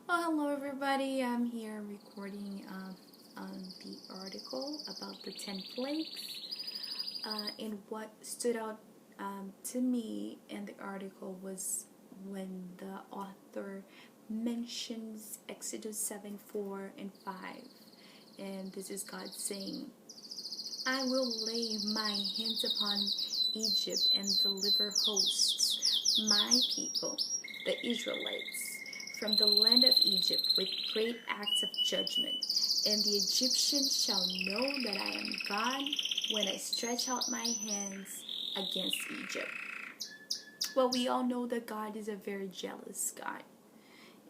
Well, hello everybody. I'm here recording the article about the 10 plagues. And what stood out to me in the article was when the author mentions Exodus 7 4 and 5. And this is God saying, I will lay my hands upon Egypt and deliver hosts, my people, the Israelites, from the land of Egypt with great acts of judgment. And the Egyptians shall know that I am God when I stretch out my hands against Egypt. Well, we all know that God is a very jealous God,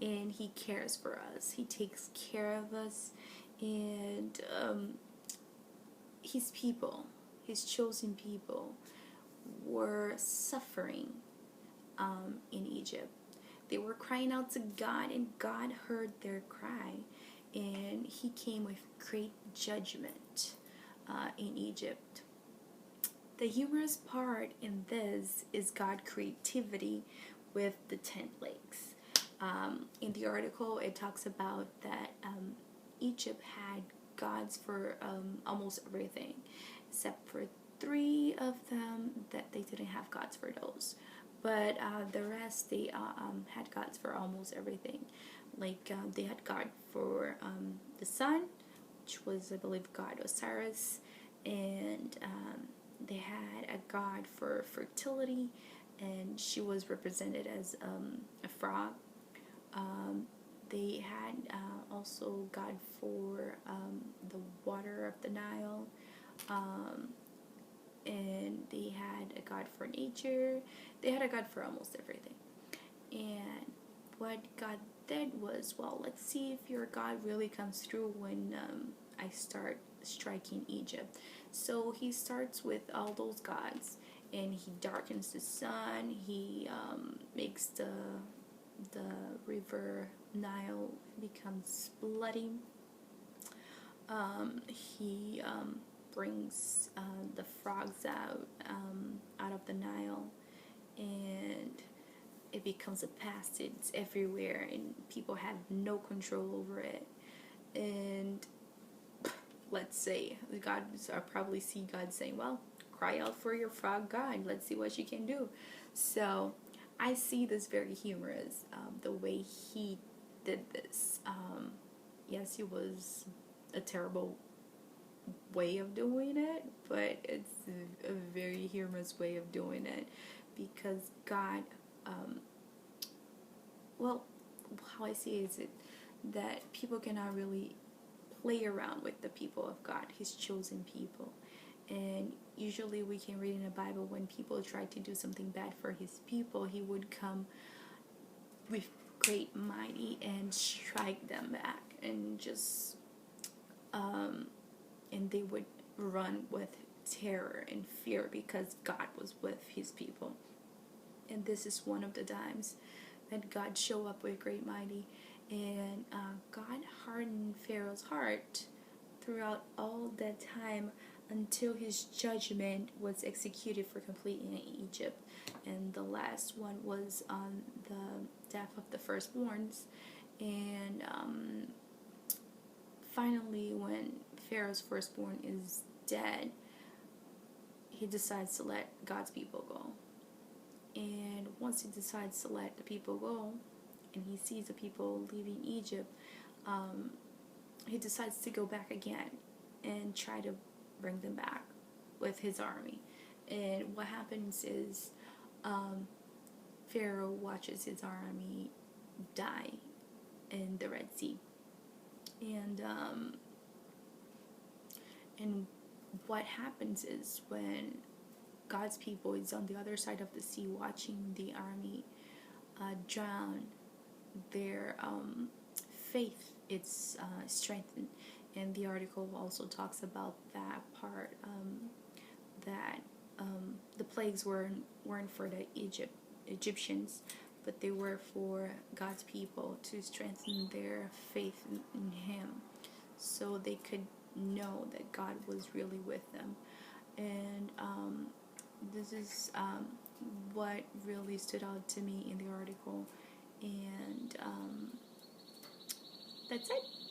and He cares for us. He takes care of us, and His people, His chosen people, were suffering in Egypt. They were crying out to God, and God heard their cry, and He came with great judgment in Egypt. The humorous part in this is God's creativity with the 10 plagues. In the article, it talks about that Egypt had gods for almost everything, except for 3 of them that they didn't have gods for those. But the rest, they had gods for almost everything. Like they had God for the sun, which was, I believe, God Osiris, and they had a god for fertility, and she was represented as a frog. They had also God for the water of the Nile, and they had a God for nature. They had a God for almost everything. And what God did was, well, let's see if your God really comes through when I start striking Egypt. So he starts with all those gods, and he darkens the sun. He makes the river Nile becomes bloody. He brings the frogs out of the Nile, and it becomes a passage everywhere, and people have no control over it. And let's say God, I probably see God saying, well, cry out for your frog God, let's see what she can do. So I see this very humorous, the way he did this. Yes, it was a terrible way of doing it, but it's a very humorous way of doing it, because God, well, how I see it is that people cannot really play around with the people of God, His chosen people. And usually we can read in the Bible when people try to do something bad for His people, He would come with great mighty and strike them back, and just and they would run with terror and fear because God was with His people. And this is one of the times that God show up with great mighty, and God hardened Pharaoh's heart throughout all that time until his judgment was executed for complete in Egypt. And the last one was on the death of the firstborns. And finally, when Pharaoh's firstborn is dead, he decides to let God's people go. And once he decides to let the people go, and he sees the people leaving Egypt, he decides to go back again and try to bring them back with his army. And what happens is Pharaoh watches his army die in the Red Sea. And what happens is, when God's people is on the other side of the sea watching the army drown, their faith is strengthened. And the article also talks about that part, that the plagues weren't for the Egyptians, but they were for God's people to strengthen their faith in Him, so they could know that God was really with them. And this is what really stood out to me in the article. And That's it.